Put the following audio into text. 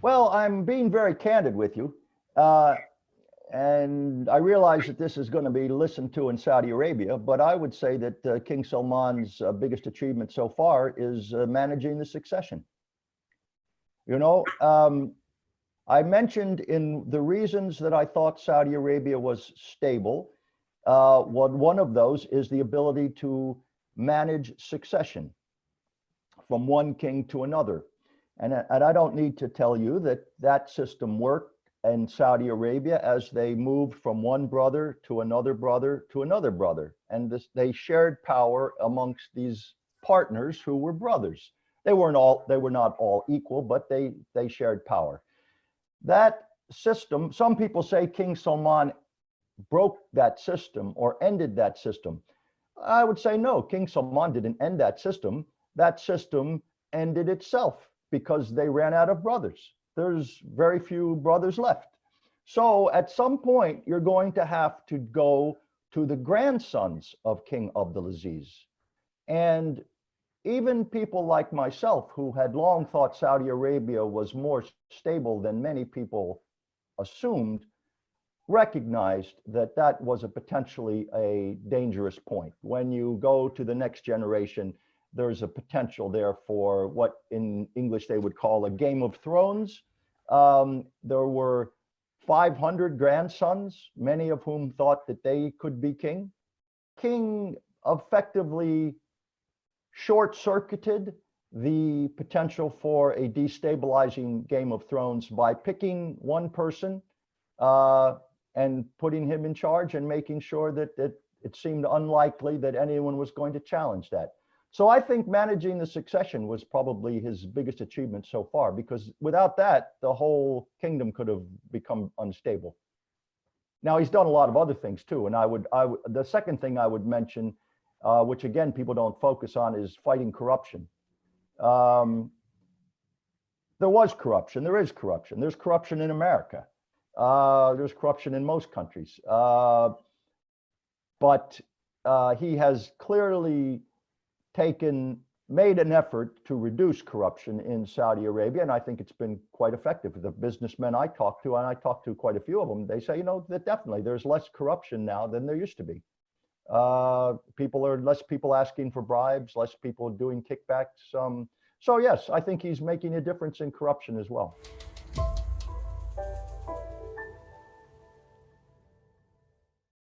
Well, I'm being very candid with you. And I realize that this is going to be listened to in Saudi Arabia, but I would say that King Salman's biggest achievement so far is managing the succession. You know, I mentioned in the reasons that I thought Saudi Arabia was stable, one of those is the ability to manage succession from one king to another. And I don't need to tell you that that system worked in Saudi Arabia as they moved from one brother to another brother to another brother. And they shared power amongst these partners who were brothers. They were not all equal, but they shared power. That system, some people say King Salman broke that system or ended that system. I would say no, King Salman didn't end that system. That system ended itself because they ran out of brothers. There's very few brothers left. So at some point, you're going to have to go to the grandsons of King Abdulaziz. And even people like myself, who had long thought Saudi Arabia was more stable than many people assumed, recognized that that was potentially a dangerous point. When you go to the next generation, there's a potential there for what in English they would call a Game of Thrones. There were 500 grandsons, many of whom thought that they could be king. King effectively short-circuited the potential for a destabilizing Game of Thrones by picking one person and putting him in charge and making sure that it seemed unlikely that anyone was going to challenge that. So I think managing the succession was probably his biggest achievement so far, because without that, the whole kingdom could have become unstable. Now, he's done a lot of other things too. And the second thing I would mention, which again, people don't focus on, is fighting corruption. There was corruption, there is corruption. There's corruption in America. There's corruption in most countries. But he has clearly made an effort to reduce corruption in Saudi Arabia, and I think it's been quite effective. The businessmen I talked to, and I talked to quite a few of them, they say, you know, that definitely there's less corruption now than there used to be. Less people asking for bribes, less people doing kickbacks. So yes, I think he's making a difference in corruption as well.